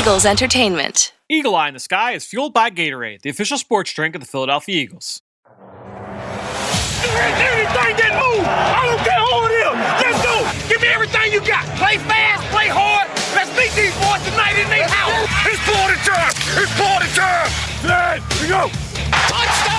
Eagles Entertainment. Eagle Eye in the Sky is fueled by Gatorade, the official sports drink of the Philadelphia Eagles. Anything that move, I don't care who it is. Let's go. Give me everything you got. Play fast, play hard. Let's meet these boys tonight in their house. It's party time. It's party time. There we go. Touchdown!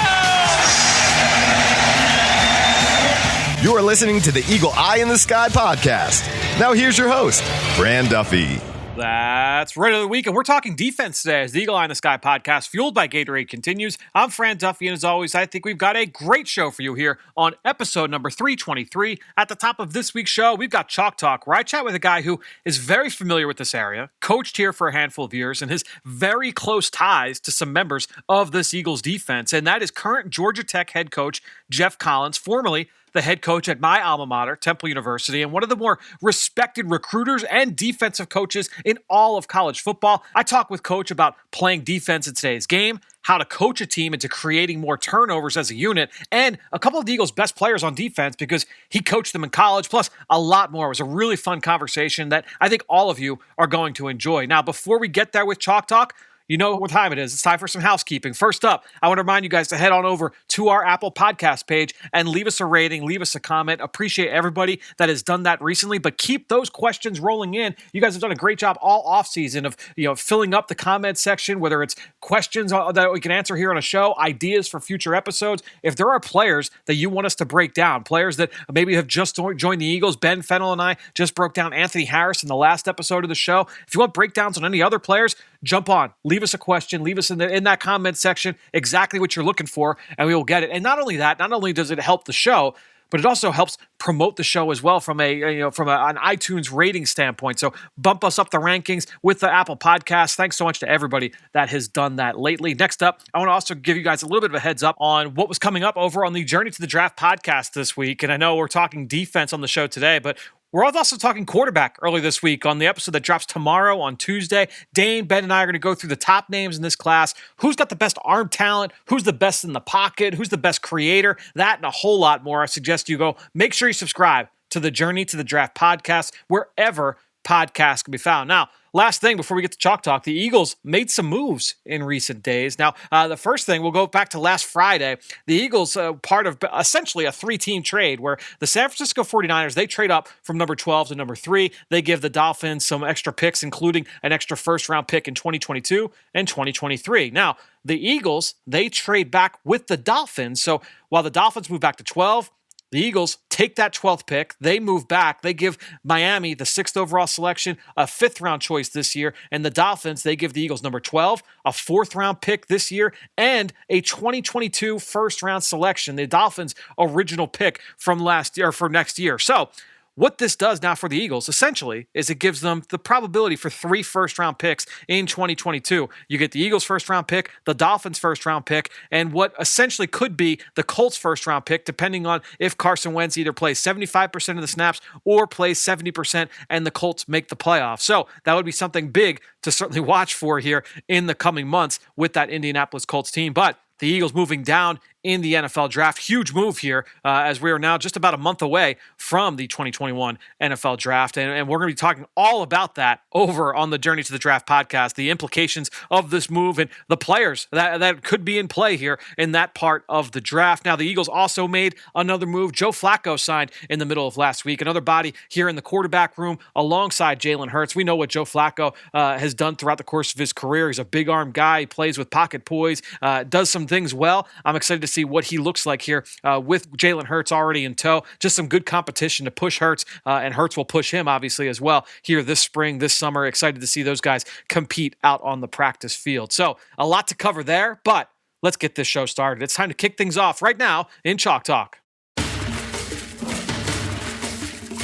You are listening to the Eagle Eye in the Sky podcast. Now here's your host, Fran Duffy. That's right of the week, and we're talking defense today as the Eagle Eye in the Sky podcast, fueled by Gatorade, continues. I'm Fran Duffy, and as always, I think we've got a great show for you here on episode number 323. At the top of this week's show, we've got Chalk Talk, where I chat with a guy who is very familiar with this area, coached here for a handful of years, and has very close ties to some members of this Eagles defense, and that is current Georgia Tech head coach Geoff Collins, formerly the head coach at my alma mater, Temple University, and one of the more respected recruiters and defensive coaches in all of college football. I talk with Coach about playing defense in today's game, how to coach a team into creating more turnovers as a unit, and a couple of the Eagles' best players on defense because he coached them in college, plus a lot more. It was a really fun conversation that I think all of you are going to enjoy. Now, before we get there with Chalk Talk, you know what time it is. It's time for some housekeeping. First up, I want to remind you guys to head on over to our Apple Podcast page and leave us a rating, leave us a comment. Appreciate everybody that has done that recently, but keep those questions rolling in. You guys have done a great job all offseason of filling up the comment section, whether it's questions that we can answer here on a show, ideas for future episodes. If there are players that you want us to break down, players that maybe have just joined the Eagles, Ben Fennell and I just broke down Anthony Harris in the last episode of the show. If you want breakdowns on any other players, jump on, leave us a question, leave us in that comment section exactly what you're looking for, and we will get it. And not only that, not only does it help the show, but it also helps promote the show as well from an iTunes rating standpoint. So bump us up the rankings with the Apple Podcast. Thanks so much to everybody that has done that lately. Next up, I want to also give you guys a little bit of a heads up on what was coming up over on the Journey to the Draft podcast this week. And I know we're talking defense on the show today, but we're also talking quarterback early this week on the episode that drops tomorrow on Tuesday. Dane, Ben, and I are going to go through the top names in this class. Who's got the best arm talent? Who's the best in the pocket? Who's the best creator? That and a whole lot more. I suggest you go make sure you subscribe to the Journey to the Draft podcast wherever podcasts can be found. Now, last thing before we get to Chalk Talk, the Eagles made some moves in recent days. Now, the first thing, we'll go back to last Friday. The Eagles, part of essentially a three-team trade where the San Francisco 49ers, they trade up from number 12 to number 3. They give the Dolphins some extra picks, including an extra first-round pick in 2022 and 2023. Now, the Eagles, they trade back with the Dolphins. So while the Dolphins move back to 12, the Eagles take that 12th pick. They move back. They give Miami the 6th overall selection, a 5th-round choice this year. And the Dolphins, they give the Eagles number 12, a 4th-round pick this year, and a 2022 first-round selection, the Dolphins' original pick from last year for next year. So what this does now for the Eagles, essentially, is it gives them the probability for 3 first-round picks in 2022. You get the Eagles' first-round pick, the Dolphins' first-round pick, and what essentially could be the Colts' first-round pick, depending on if Carson Wentz either plays 75% of the snaps or plays 70% and the Colts make the playoffs. So that would be something big to certainly watch for here in the coming months with that Indianapolis Colts team. But the Eagles moving down in the NFL draft. Huge move here as we are now just about a month away from the 2021 NFL draft. And we're going to be talking all about that over on the Journey to the Draft podcast, the implications of this move and the players that could be in play here in that part of the draft. Now, the Eagles also made another move. Joe Flacco signed in the middle of last week, another body here in the quarterback room alongside Jalen Hurts. We know what Joe Flacco has done throughout the course of his career. He's a big arm guy. He plays with pocket poise, does some things well. I'm excited to see what he looks like here with Jalen Hurts already in tow. Just some good competition to push Hurts, and Hurts will push him obviously as well here this spring, this summer. Excited to see those guys compete out on the practice field. So a lot to cover there, but let's get this show started. It's time to kick things off right now in Chalk Talk.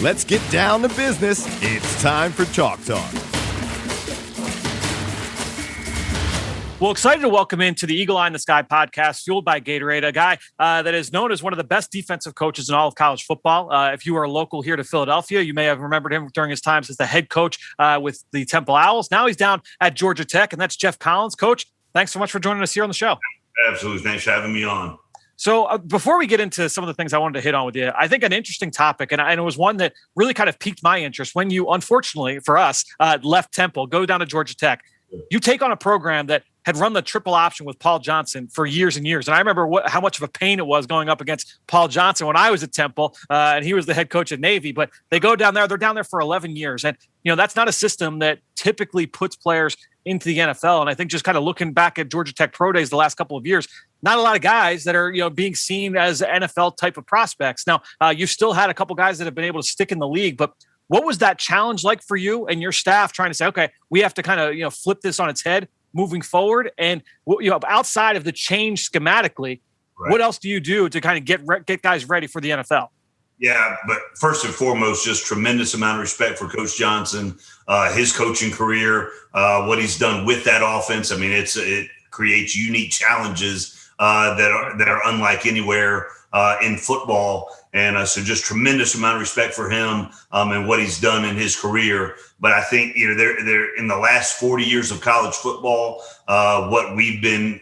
Let's get down to business. It's time for Chalk Talk. Well, excited to welcome into the Eagle Eye in the Sky podcast, fueled by Gatorade, a guy that is known as one of the best defensive coaches in all of college football. If you are local here to Philadelphia, you may have remembered him during his times as the head coach with the Temple Owls. Now he's down at Georgia Tech, and that's Geoff Collins. Coach, thanks so much for joining us here on the show. Absolutely. Thanks for having me on. So before we get into some of the things I wanted to hit on with you, I think an interesting topic, and it was one that really kind of piqued my interest when you, unfortunately for us, left Temple, go down to Georgia Tech. you take on a program that had run the triple option with Paul Johnson for years and years. And I remember how much of a pain it was going up against Paul Johnson when I was at Temple, and he was the head coach at Navy. But they go down there, they're down there for 11 years. And, that's not a system that typically puts players into the NFL. And I think just kind of looking back at Georgia Tech Pro Days the last couple of years, not a lot of guys that are, being seen as NFL type of prospects. Now, you've still had a couple guys that have been able to stick in the league, but what was that challenge like for you and your staff trying to say, okay, we have to kind of, flip this on its head moving forward? And, outside of the change schematically, right, what else do you do to kind of get guys ready for the NFL? Yeah, but first and foremost, just tremendous amount of respect for Coach Johnson, his coaching career, what he's done with that offense. I mean, it creates unique challenges that are unlike anywhere in football. And so just tremendous amount of respect for him and what he's done in his career. But I think, they're in the last 40 years of college football, what we've been,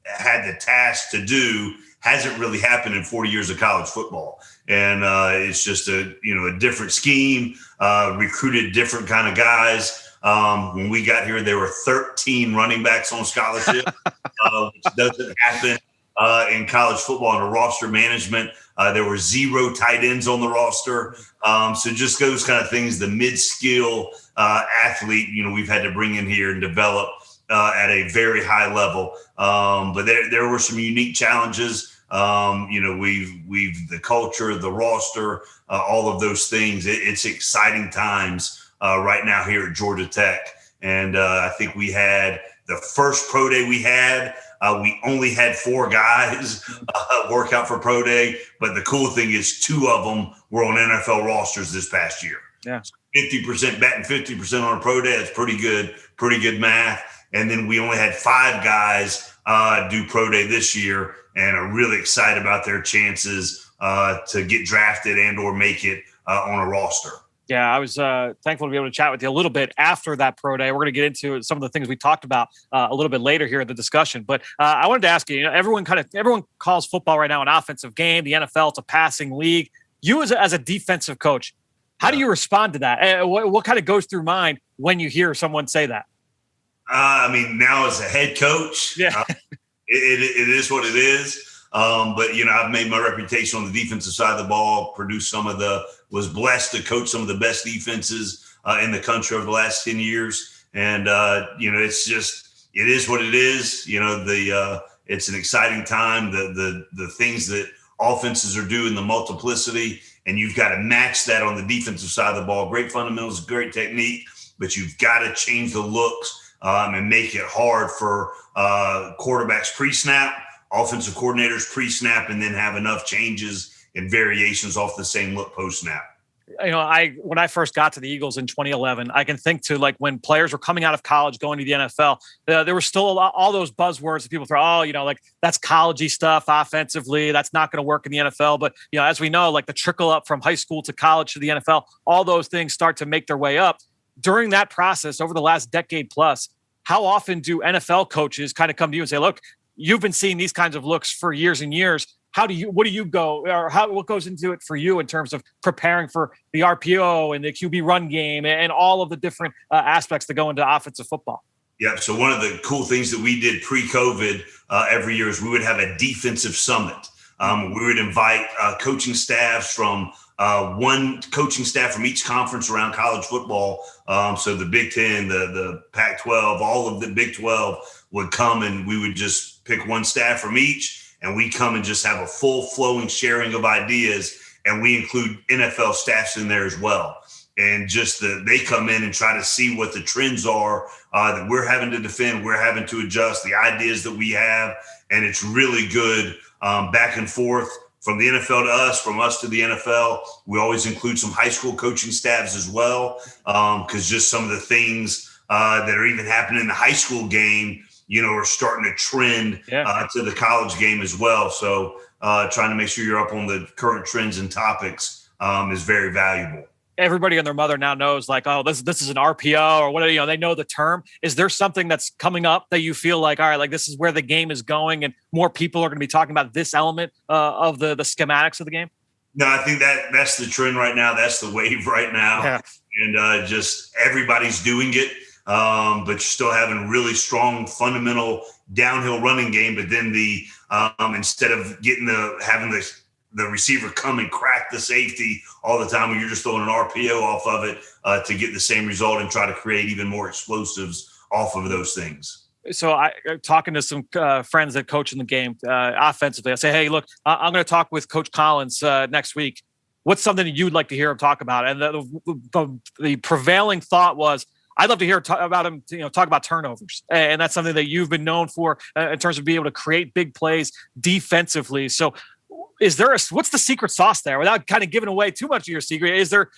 had the task to do hasn't really happened in 40 years of college football. And it's just a different scheme, recruited different kind of guys. When we got here, there were 13 running backs on scholarship, which doesn't happen in college football under roster management. There were 0 tight ends on the roster. So just those kind of things, the mid-skill athlete, we've had to bring in here and develop at a very high level. But there were some unique challenges. We've the culture, the roster, all of those things. It's exciting times right now here at Georgia Tech. And I think we had the first pro day we only had 4 guys work out for pro day. But the cool thing is 2 of them were on NFL rosters this past year. Yeah. 50% batting 50% on a pro day. That's pretty good math. And then we only had 5 guys do pro day this year and are really excited about their chances to get drafted and or make it on a roster. Yeah, I was thankful to be able to chat with you a little bit after that pro day. We're going to get into some of the things we talked about a little bit later here in the discussion. But I wanted to ask you, everyone calls football right now an offensive game. The NFL, it's a passing league. You as a defensive coach, how do you respond to that? What kind of goes through mind when you hear someone say that? Now as a head coach, it is what it is. But I've made my reputation on the defensive side of the ball, was blessed to coach some of the best defenses in the country over the last 10 years. And, it is what it is. It's an exciting time, the things that offenses are doing, the multiplicity, and you've got to match that on the defensive side of the ball. Great fundamentals, great technique, but you've got to change the looks and make it hard for quarterbacks pre-snap, offensive coordinators pre-snap, and then have enough changes and variations off the same look post-snap. When I first got to the Eagles in 2011, I can think to like when players were coming out of college going to the NFL, there were still all those buzzwords that people throw, that's college-y stuff offensively. That's not going to work in the NFL. But, as we know, like the trickle up from high school to college to the NFL, all those things start to make their way up. During that process over the last decade plus, how often do NFL coaches kind of come to you and say, look, you've been seeing these kinds of looks for years and years. What goes into it for you in terms of preparing for the RPO and the QB run game and all of the different aspects that go into offensive football? Yeah. So one of the cool things that we did pre-COVID every year is we would have a defensive summit. We would invite coaching staffs from one coaching staff from each conference around college football. So the Big Ten, the Pac-12, all of the Big 12 would come, and we would just pick one staff from each. And we come and just have a full flowing sharing of ideas. And we include NFL staffs in there as well. And just they come in and try to see what the trends are that we're having to defend, we're having to adjust, the ideas that we have. And it's really good back and forth from the NFL to us, from us to the NFL. We always include some high school coaching staffs as well, because just some of the things that are even happening in the high school game, are starting to trend to the college game as well. So trying to make sure you're up on the current trends and topics is very valuable. Everybody and their mother now knows like, oh, this is an RPO or whatever, they know the term. Is there something that's coming up that you feel like, all right, like this is where the game is going and more people are going to be talking about this element of the schematics of the game? No, I think that's the trend right now. That's the wave right now. Yeah. And just everybody's doing it. but you're still having really strong fundamental downhill running game. But then instead of having the receiver come and crack the safety all the time, you're just throwing an RPO off of it to get the same result and try to create even more explosives off of those things. So I'm talking to some friends that coach in the game offensively. I say, hey, look, I'm going to talk with Coach Collins next week. What's something that you'd like to hear him talk about? And the prevailing thought was, I'd love to hear about him, talk about turnovers. And that's something that you've been known for in terms of being able to create big plays defensively. So what's the secret sauce there without kind of giving away too much of your secret? Is there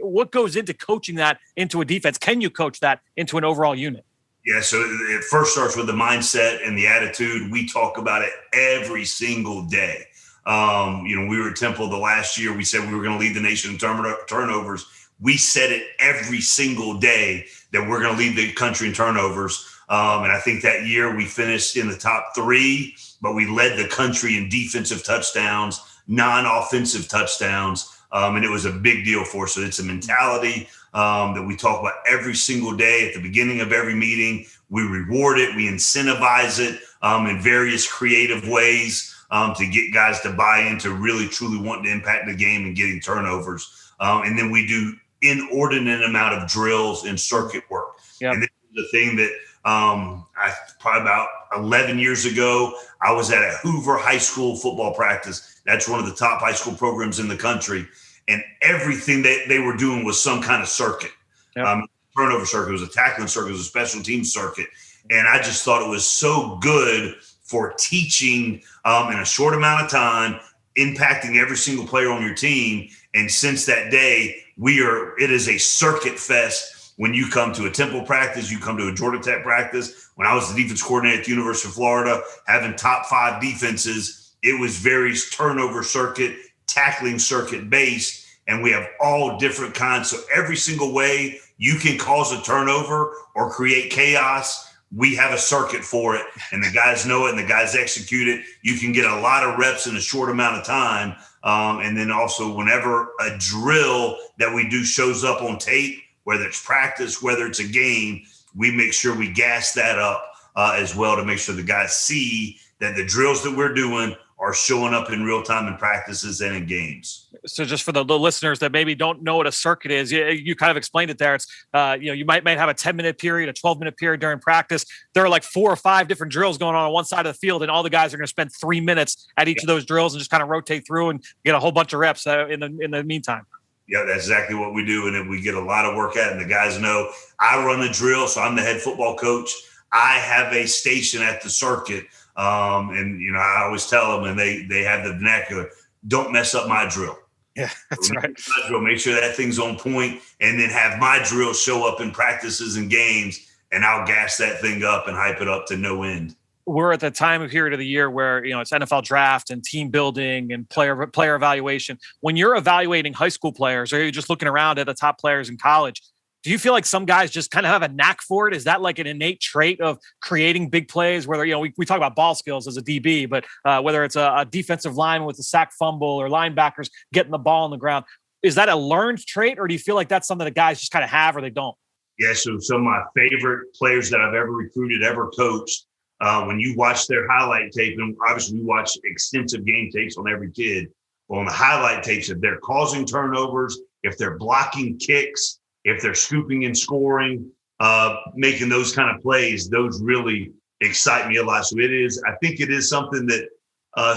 what goes into coaching that into a defense? Can you coach that into an overall unit? Yeah, so it first starts with the mindset and the attitude. We talk about it every single day. We were at Temple the last year. We said we were going to lead the nation in turnovers. We said it every single day that we're going to lead the country in turnovers. And I think that year we finished in the top 3, but we led the country in defensive touchdowns, non-offensive touchdowns. And it was a big deal for us. So it's a mentality that we talk about every single day at the beginning of every meeting. We reward it. We incentivize it in various creative ways to get guys to buy into really, truly wanting to impact the game and getting turnovers. And then we do inordinate amount of drills and circuit work. Yep. And this is the thing that probably about 11 years ago, I was at a Hoover High School football practice. That's one of the top high school programs in the country. And everything that they were doing was some kind of circuit. Yep. Turnover circuit, it was a tackling circuit, it was a special teams circuit. And I just thought it was so good for teaching in a short amount of time, impacting every single player on your team. And since that day, it is a circuit fest. When you come to a Temple practice, you come to a Georgia Tech practice. When I was the defense coordinator at the University of Florida, having top 5 defenses, it was very turnover circuit, tackling circuit based, and we have all different kinds. So every single way you can cause a turnover or create chaos, we have a circuit for it, and the guys know it and the guys execute it. You can get a lot of reps in a short amount of time. And then also whenever a drill that we do shows up on tape, whether it's practice, whether it's a game, we make sure we gas that up as well to make sure the guys see that the drills that we're doing are showing up in real time in practices and in games. So just for the listeners that maybe don't know what a circuit is, you kind of explained it there. It's, you might have a 10-minute period, a 12-minute period during practice. There are like 4 or 5 different drills going on one side of the field, and all the guys are going to spend 3 minutes at each of those drills and just kind of rotate through and get a whole bunch of reps in the meantime. Yeah, that's exactly what we do. And then we get a lot of work at it. And the guys know I run a drill, so I'm the head football coach. I have a station at the circuit. And I always tell them, and they have the vernacular, don't mess up my drill. Yeah, that's right. My drill, make sure that thing's on point, and then have my drill show up in practices and games, and I'll gas that thing up and hype it up to no end. We're at the time of period of the year where, it's NFL draft and team building and player evaluation. When you're evaluating high school players, or you're just looking around at the top players in college, do you feel like some guys just kind of have a knack for it? Is that like an innate trait of creating big plays? Whether, we talk about ball skills as a DB, but whether it's a defensive lineman with a sack fumble or linebackers getting the ball on the ground, is that a learned trait, or do you feel like that's something that guys just kind of have or they don't? Yeah, so some of my favorite players that I've ever recruited, ever coached, when you watch their highlight tape, and obviously we watch extensive game tapes on every kid, but on the highlight tapes, if they're causing turnovers, if they're blocking kicks, if they're scooping and scoring, making those kind of plays, those really excite me a lot. So I think it is something that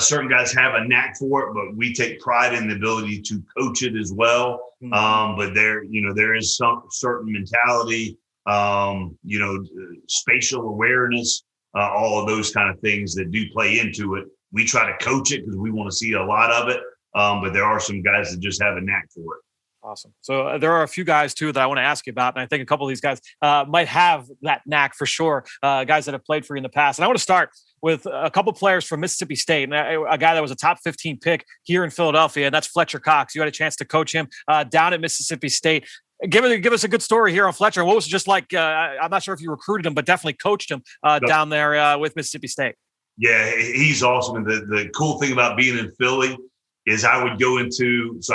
certain guys have a knack for it, but we take pride in the ability to coach it as well. Mm-hmm. But there is some certain mentality, spatial awareness, all of those kind of things that do play into it. We try to coach it because we want to see a lot of it. But there are some guys that just have a knack for it. Awesome. So there are a few guys too that I want to ask you about. And I think a couple of these guys might have that knack for sure. Guys that have played for you in the past. And I want to start with a couple of players from Mississippi State, and a guy that was a top 15 pick here in Philadelphia, and that's Fletcher Cox. You had a chance to coach him down at Mississippi State. Give us a good story here on Fletcher. What was it just like? I'm not sure if you recruited him, but definitely coached him down there with Mississippi State. Yeah, he's awesome. And the cool thing about being in Philly is I would go into, so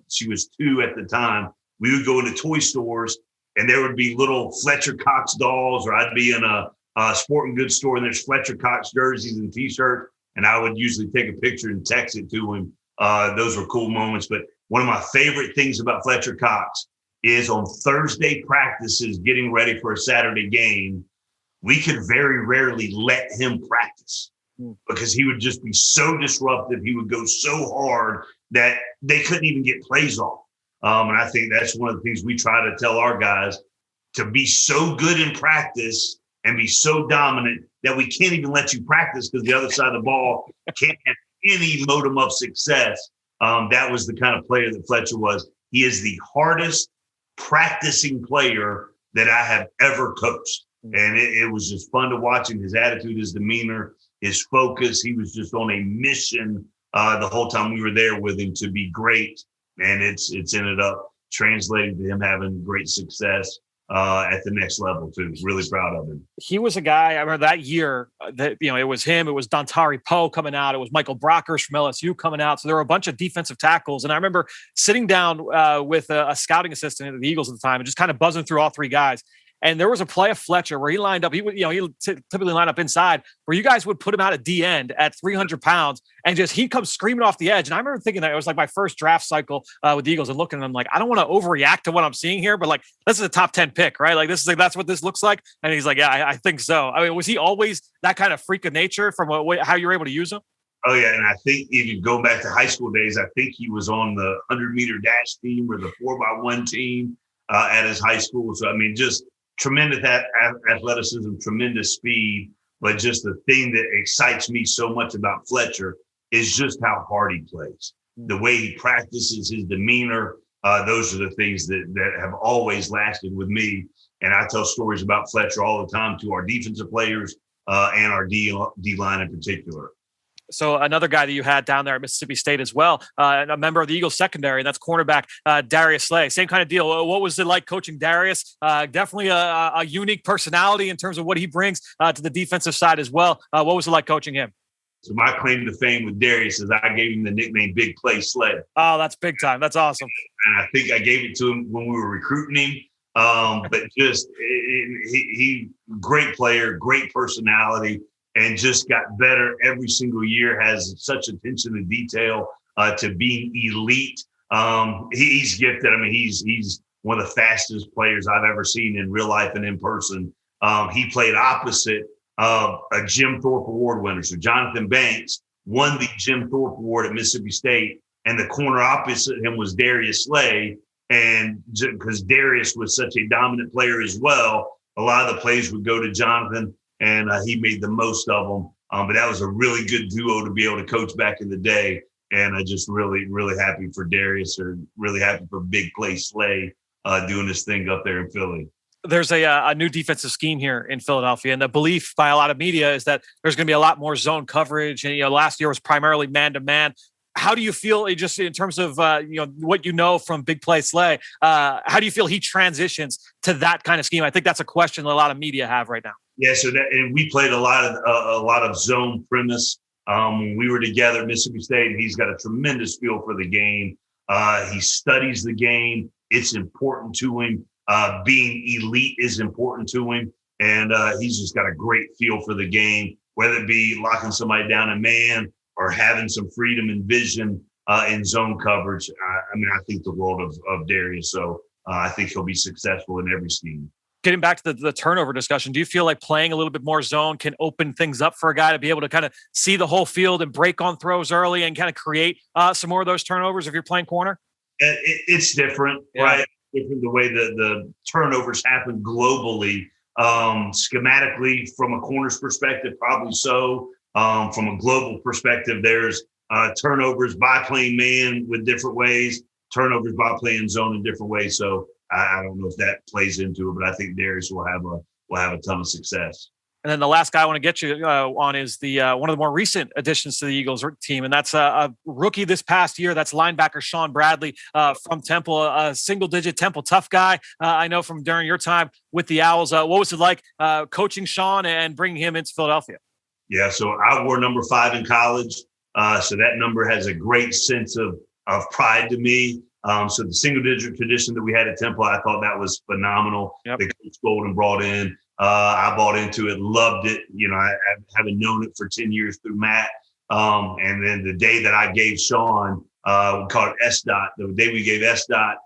she was 2 at the time. We would go into toy stores and there would be little Fletcher Cox dolls, or I'd be in a sporting goods store and there's Fletcher Cox jerseys and T-shirts, and I would usually take a picture and text it to him. Those were cool moments. But one of my favorite things about Fletcher Cox is on Thursday practices, getting ready for a Saturday game, we could very rarely let him practice because he would just be so disruptive. He would go so hard that they couldn't even get plays off. And I think that's one of the things we try to tell our guys, to be so good in practice and be so dominant that we can't even let you practice because the other side of the ball can't have any modicum of success. That was the kind of player that Fletcher was. He is the hardest practicing player that I have ever coached. And it was just fun to watch him, his attitude, his demeanor, his focus. He was just on a mission the whole time we were there with him to be great. And it's ended up translating to him having great success at the next level too. Really proud of him. He was a guy, I remember that year that, it was him, it was Dontari Poe coming out, it was Michael Brockers from LSU coming out. So there were a bunch of defensive tackles. And I remember sitting down with a scouting assistant at the Eagles at the time and just kind of buzzing through all three guys. And there was a play of Fletcher where he lined up. He would, he typically line up inside, where you guys would put him out at D end at 300 pounds, and just he'd come screaming off the edge. And I remember thinking that it was like my first draft cycle with the Eagles, and looking at him like, I don't want to overreact to what I'm seeing here, but like, this is a top 10 pick, right? Like, that's what this looks like. And he's like, yeah, I think so. I mean, was he always that kind of freak of nature from how you were able to use him? Oh yeah, and I think even going back to high school days, I think he was on the 100-meter dash team or the 4x1 team at his high school. So I mean, just tremendous athleticism, tremendous speed, but just the thing that excites me so much about Fletcher is just how hard he plays. The way he practices, his demeanor, those are the things that have always lasted with me. And I tell stories about Fletcher all the time to our defensive players and our D-line in particular. So another guy that you had down there at Mississippi State as well, a member of the Eagles secondary, and that's cornerback Darius Slay. Same kind of deal. What was it like coaching Darius? Definitely a unique personality in terms of what he brings to the defensive side as well. What was it like coaching him? So my claim to fame with Darius is I gave him the nickname Big Play Slay. Oh, that's big time. That's awesome. And I think I gave it to him when we were recruiting him. But just he great player, great personality, and just got better every single year, has such attention to detail, to being elite. He's gifted. I mean, he's one of the fastest players I've ever seen in real life and in person. He played opposite of a Jim Thorpe Award winner. So Jonathan Banks won the Jim Thorpe Award at Mississippi State, and the corner opposite him was Darius Slay. And because Darius was such a dominant player as well, a lot of the plays would go to Jonathan, and he made the most of them. But that was a really good duo to be able to coach back in the day. And I just really, really happy for Darius, or really happy for Big Play Slay doing this thing up there in Philly. There's a new defensive scheme here in Philadelphia, and the belief by a lot of media is that there's going to be a lot more zone coverage. And last year was primarily man-to-man. How do you feel, just in terms of what you know from Big Play Slay? How do you feel he transitions to that kind of scheme? I think that's a question that a lot of media have right now. Yeah, and we played a lot of zone premise when we were together at Mississippi State, and he's got a tremendous feel for the game. He studies the game; it's important to him. Being elite is important to him, and he's just got a great feel for the game, whether it be locking somebody down in man or having some freedom and vision in zone coverage. I mean, I think the world of Darius, so I think he'll be successful in every scheme. Getting back to the turnover discussion, do you feel like playing a little bit more zone can open things up for a guy to be able to kind of see the whole field and break on throws early and kind of create some more of those turnovers if you're playing corner? It's different, right? Different the way the turnovers happen globally. Schematically, from a corner's perspective, probably so. From a global perspective, there's turnovers by playing man with different ways, turnovers by playing zone in different ways. So I don't know if that plays into it, but I think Darius will have a ton of success. And then the last guy I want to get you on is the one of the more recent additions to the Eagles team, and that's a rookie this past year. That's linebacker Sean Bradley from Temple, a single-digit Temple tough guy. I know from during your time with the Owls. What was it like coaching Sean and bringing him into Philadelphia? Yeah, so I wore number 5 in college, so that number has a great sense of pride to me. So the single-digit tradition that we had at Temple, I thought that was phenomenal. Yep. That Coach Golden brought in. I bought into it, loved it. I haven't known it for 10 years through Matt. And then the day that I gave Sean, we called it S-Dot. The day we gave S-Dot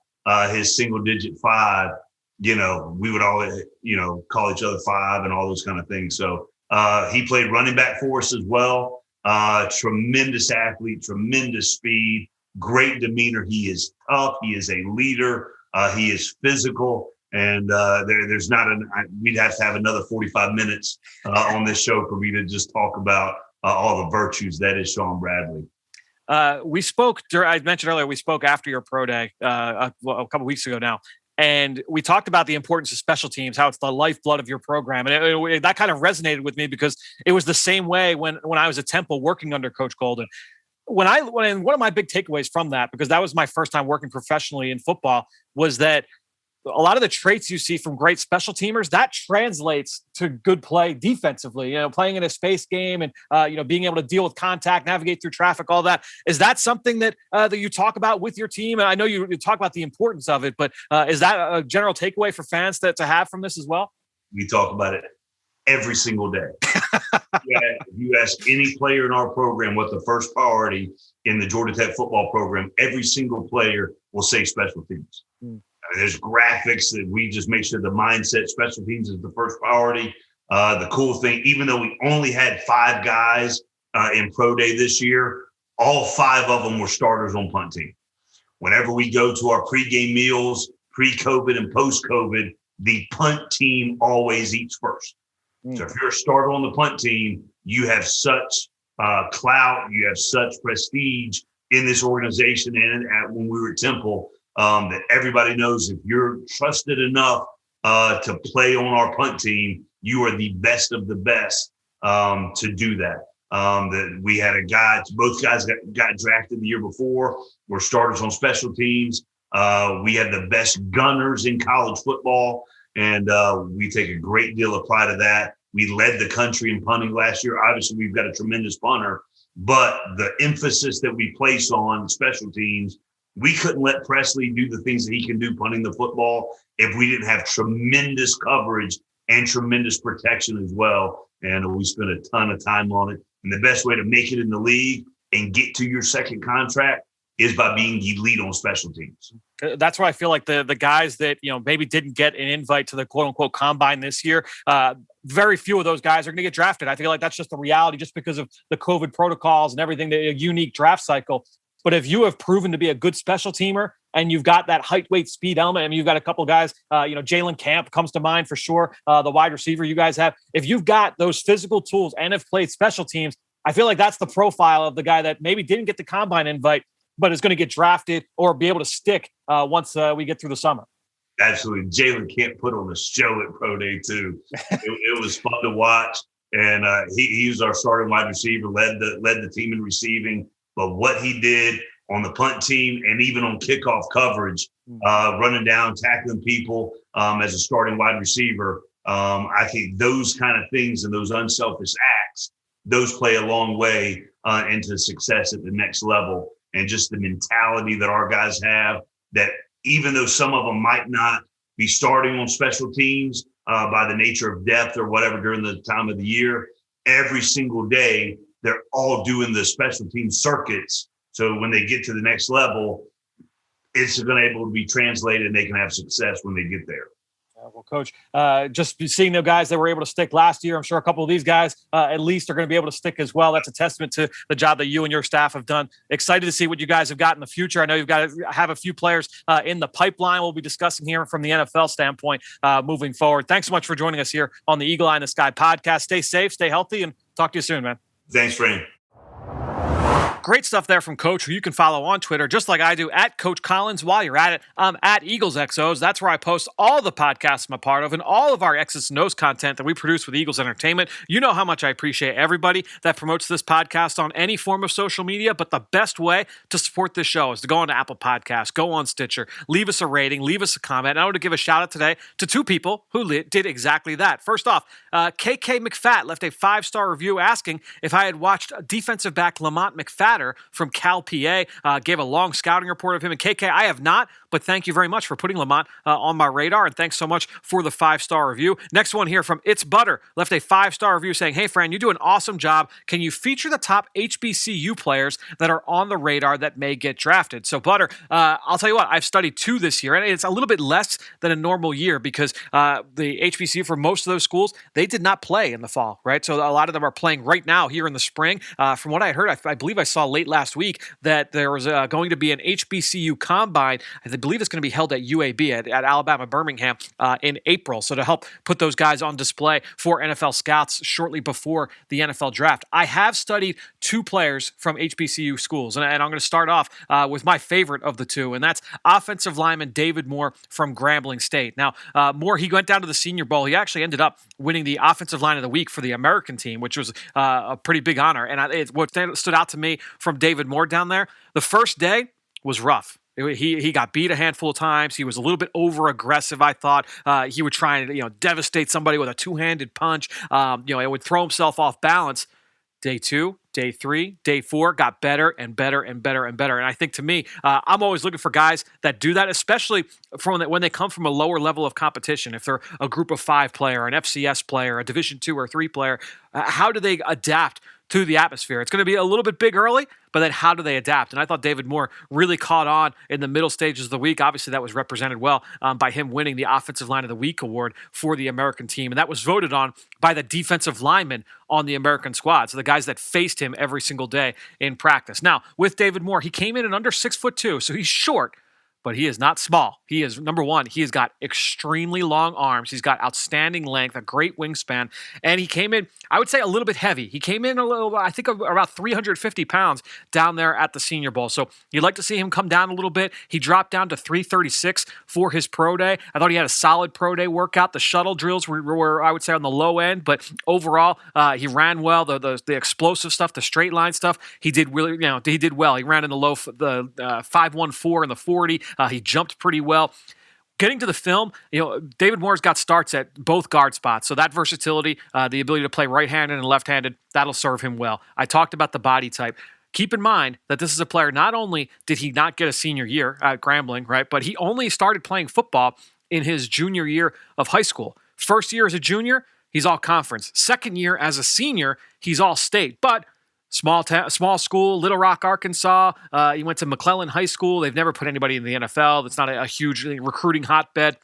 his single-digit 5, we would all, call each other 5 and all those kind of things. So he played running back for us as well. Tremendous athlete, tremendous speed, great demeanor. He is tough. He is a leader. He is physical. And there's not we'd have to have another 45 minutes on this show for me to just talk about all the virtues that is Sean Bradley. We spoke, I mentioned earlier, we spoke after your pro day a couple weeks ago now. And we talked about the importance of special teams, how it's the lifeblood of your program. And that kind of resonated with me because it was the same way when I was at Temple working under Coach Golden. When one of my big takeaways from that, because that was my first time working professionally in football, was that a lot of the traits you see from great special teamers, that translates to good play defensively, playing in a space game and, being able to deal with contact, navigate through traffic, all that. Is that something that you talk about with your team? And I know you talk about the importance of it, but is that a general takeaway for fans to have from this as well? We talk about it every single day. If you ask any player in our program what the first priority in the Georgia Tech football program, every single player will say special teams. There's graphics that we just make sure the mindset, special teams is the first priority. The cool thing, even though we only had 5 guys in pro day this year, all 5 of them were starters on punt team. Whenever we go to our pregame meals, pre-COVID and post-COVID, the punt team always eats first. So if you're a starter on the punt team, you have such clout, you have such prestige in this organization and when we were at Temple, that everybody knows if you're trusted enough to play on our punt team, you are the best of the best to do that. That we had a guy, both guys got drafted the year before, were starters on special teams. We had the best gunners in college football, and we take a great deal of pride of that. We led the country in punting last year. Obviously, we've got a tremendous punter, but the emphasis that we place on special teams, we couldn't let Presley do the things that he can do punting the football if we didn't have tremendous coverage and tremendous protection as well. And we spent a ton of time on it. And the best way to make it in the league and get to your second contract is by being elite on special teams. That's why I feel like the guys that, maybe didn't get an invite to the quote unquote combine this year, very few of those guys are going to get drafted. I feel like that's just the reality just because of the COVID protocols and everything, the unique draft cycle. But if you have proven to be a good special teamer and you've got that height, weight, speed element, I mean, you've got a couple of guys, Jalen Camp comes to mind for sure, the wide receiver you guys have. If you've got those physical tools and have played special teams, I feel like that's the profile of the guy that maybe didn't get the combine invite, but is going to get drafted or be able to stick once we get through the summer. Absolutely. Jalen Camp put on a show at Pro Day too. It was fun to watch. And he was our starting wide receiver, led the team in receiving. But what he did on the punt team and even on kickoff coverage, running down, tackling people as a starting wide receiver, I think those kind of things and those unselfish acts, those play a long way into success at the next level. And just the mentality that our guys have, that even though some of them might not be starting on special teams by the nature of depth or whatever during the time of the year, every single day, they're all doing the special team circuits. So when they get to the next level, it's going to be able to be translated and they can have success when they get there. Well, Coach, just seeing the guys that were able to stick last year, I'm sure a couple of these guys at least are going to be able to stick as well. That's a testament to the job that you and your staff have done. Excited to see what you guys have got in the future. I know you've got to have a few players in the pipeline we'll be discussing here from the NFL standpoint moving forward. Thanks so much for joining us here on the Eagle Eye in the Sky podcast. Stay safe, stay healthy, and talk to you soon, man. Thanks, Fran. Great stuff there from Coach, who you can follow on Twitter, just like I do, at Coach Collins. While you're at it, I'm at Eagles XOs. That's where I post all the podcasts I'm a part of and all of our X's and O's content that we produce with Eagles Entertainment. You know how much I appreciate everybody that promotes this podcast on any form of social media, but the best way to support this show is to go on to Apple Podcasts, go on Stitcher, leave us a rating, leave us a comment. And I want to give a shout out today to 2 people who did exactly that. First off, KK McFat left a 5-star review asking if I had watched defensive back Lamont McFadden Hatter from Cal PA gave a long scouting report of him. And KK, I have not, but thank you very much for putting Lamont on my radar. And thanks so much for the 5-star review. Next one here from It's Butter left a 5-star review saying, hey, Fran, you do an awesome job. Can you feature the top HBCU players that are on the radar that may get drafted? So, Butter, I'll tell you what, I've studied 2 this year, and it's a little bit less than a normal year because the HBCU for most of those schools, they did not play in the fall, right? So a lot of them are playing right now here in the spring. From what I heard, I believe I saw late last week that there was going to be an HBCU combine. I believe it's going to be held at UAB, at Alabama Birmingham in April. So to help put those guys on display for NFL scouts shortly before the NFL draft. I have studied 2 players from HBCU schools, and I'm going to start off with my favorite of the 2, and that's offensive lineman David Moore from Grambling State. Now, Moore, he went down to the Senior Bowl. He actually ended up winning the Offensive Line of the Week for the American team, which was a pretty big honor. And what stood out to me from David Moore down there, the first day was rough. He got beat a handful of times. He was a little bit over aggressive. I thought he would try and devastate somebody with a 2-handed punch. It would throw himself off balance. Day 2, day 3, day 4 got better and better and better and better. And I think to me, I'm always looking for guys that do that, especially when they come from a lower level of competition. If they're a group of 5 player, an FCS player, a Division 2 or 3 player, how do they adapt to the atmosphere? It's going to be a little bit big early, but then how do they adapt? And I thought David Moore really caught on in the middle stages of the week. Obviously, that was represented well by him winning the Offensive Line of the Week award for the American team. And that was voted on by the defensive linemen on the American squad. So the guys that faced him every single day in practice. Now, with David Moore, he came in at under 6'2", so he's short, but he is not small. He is, number one, he has got extremely long arms. He's got outstanding length, a great wingspan, and he came in, I would say, a little bit heavy. He came in I think, about 350 pounds down there at the Senior Bowl. So you'd like to see him come down a little bit. He dropped down to 336 for his pro day. I thought he had a solid pro day workout. The shuttle drills were I would say, on the low end, but overall, he ran well. The explosive stuff, the straight line stuff, he did really, he did well. He ran in the 5.14 in the 40. He jumped pretty well. Getting to the film, David Moore's got starts at both guard spots. So that versatility, the ability to play right-handed and left-handed, that'll serve him well. I talked about the body type. Keep in mind that this is a player, not only did he not get a senior year at Grambling, right, but he only started playing football in his junior year of high school. First year as a junior, he's all conference. Second year as a senior, he's all state. But small school, Little Rock, Arkansas. He went to McClellan High School. They've never put anybody in the NFL. It's not a huge recruiting hotbed.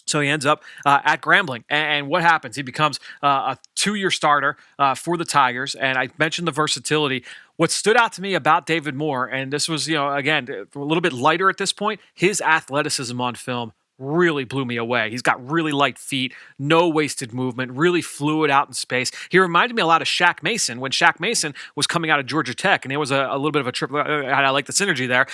So he ends up at Grambling. And what happens? He becomes a 2-year starter for the Tigers. And I mentioned the versatility. What stood out to me about David Moore, and this was, again, a little bit lighter at this point, his athleticism on film really blew me away. He's got really light feet, no wasted movement, really fluid out in space. He reminded me a lot of Shaq Mason when Shaq Mason was coming out of Georgia Tech, and it was a little bit of a triple. I like the synergy there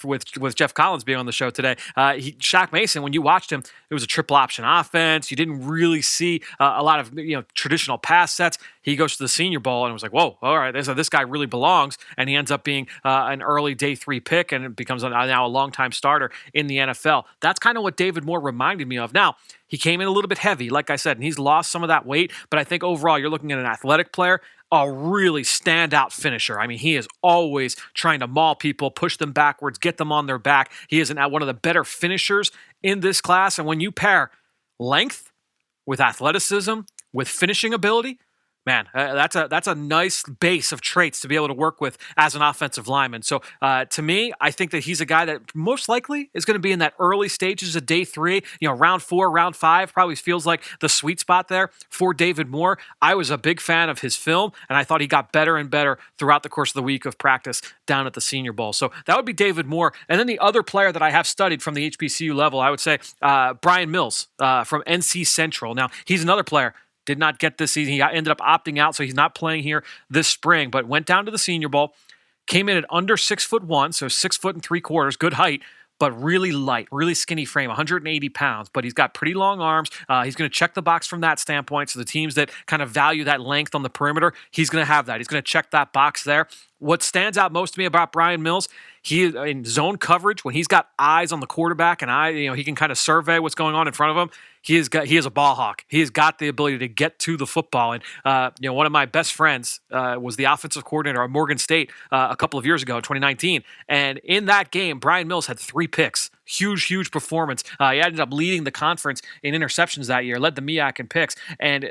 with Geoff Collins being on the show today. Shaq Mason, when you watched him, it was a triple option offense. You didn't really see a lot of traditional pass sets. He goes to the Senior Bowl and it was like, whoa, all right, this guy really belongs. And he ends up being an early day 3 pick and it becomes now a longtime starter in the NFL. That's kind of what David Moore reminded me of. Now, he came in a little bit heavy, like I said, and he's lost some of that weight. But I think overall, you're looking at an athletic player, a really standout finisher. I mean, he is always trying to maul people, push them backwards, get them on their back. He is one of the better finishers in this class. And when you pair length with athleticism, with finishing ability, man, that's a nice base of traits to be able to work with as an offensive lineman. So to me, I think that he's a guy that most likely is going to be in that early stages of day 3. Round 4, round 5 probably feels like the sweet spot there for David Moore. I was a big fan of his film, and I thought he got better and better throughout the course of the week of practice down at the Senior Bowl. So that would be David Moore. And then the other player that I have studied from the HBCU level, I would say Brian Mills from NC Central. Now, he's another player. Did not get this season. He ended up opting out, so he's not playing here this spring, but went down to the Senior Bowl, came in at under 6'1", so 6'3", good height, but really light, really skinny frame, 180 pounds, but he's got pretty long arms. He's going to check the box from that standpoint, so the teams that kind of value that length on the perimeter, he's going to have that. He's going to check that box there. What stands out most to me about Brian Mills, He in zone coverage when he's got eyes on the quarterback and he can kind of survey what's going on in front of him. He is a ball hawk. He has got the ability to get to the football. And one of my best friends was the offensive coordinator at Morgan State a couple of years ago, 2019. And in that game, Brian Mills had 3 picks. Huge performance. He ended up leading the conference in interceptions that year, led the MEAC in picks. And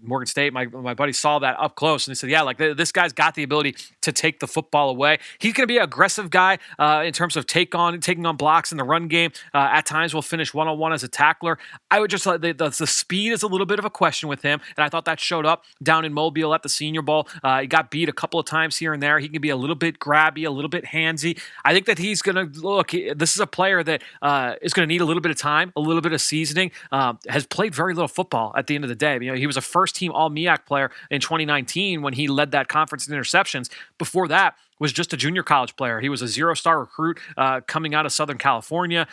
Morgan State, my buddy saw that up close, and he said, "Yeah, like this guy's got the ability to take the football away. He's going to be an aggressive guy in terms of taking on blocks in the run game. At times, will finish one-on-one as a tackler. I would just the speed is a little bit of a question with him, and I thought that showed up down in Mobile at the Senior Bowl. He got beat a couple of times here and there. He can be a little bit grabby, a little bit handsy. I think that he's going to look. This is a player that is going to need a little bit of time, a little bit of seasoning. Has played very little football at the end of the day. He was a first-team All-MEAC player in 2019 when he led that conference in interceptions. Before that, was just a junior college player. He was a 0-star recruit coming out of Southern California,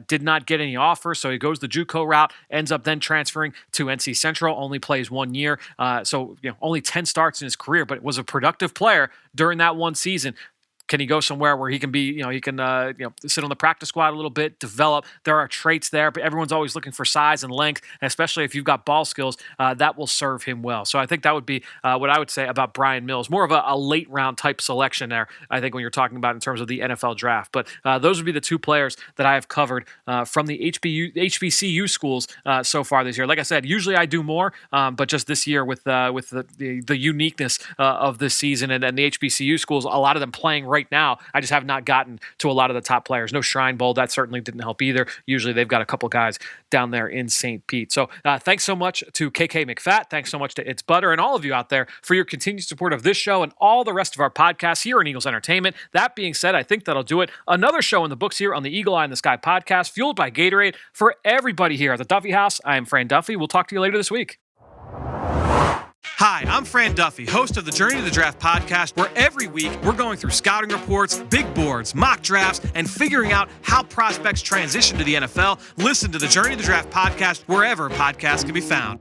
did not get any offers, so he goes the JUCO route, ends up then transferring to NC Central, only plays 1 year, so only 10 starts in his career, but was a productive player during that one season. Can he go somewhere where he can be, he can sit on the practice squad a little bit, develop? There are traits there, but everyone's always looking for size and length, and especially if you've got ball skills, that will serve him well. So I think that would be what I would say about Brian Mills. More of a late round type selection there, I think, when you're talking about in terms of the NFL draft. But those would be the 2 players that I have covered from the HBCU schools so far this year. Like I said, usually I do more, but just this year with the uniqueness of this season and the HBCU schools, a lot of them playing right now, I just have not gotten to a lot of the top players. No Shrine Bowl, that certainly didn't help either. Usually they've got a couple guys down there in St. Pete. So thanks so much to KK McFat. Thanks so much to It's Butter and all of you out there for your continued support of this show and all the rest of our podcasts here in Eagles Entertainment. That being said, I think that'll do it. Another show in the books here on the Eagle Eye in the Sky podcast, fueled by Gatorade. For everybody here at the Duffy House, I am Fran Duffy. We'll talk to you later this week. Hi, I'm Fran Duffy, host of the Journey to the Draft podcast, where every week we're going through scouting reports, big boards, mock drafts, and figuring out how prospects transition to the NFL. Listen to the Journey to the Draft podcast wherever podcasts can be found.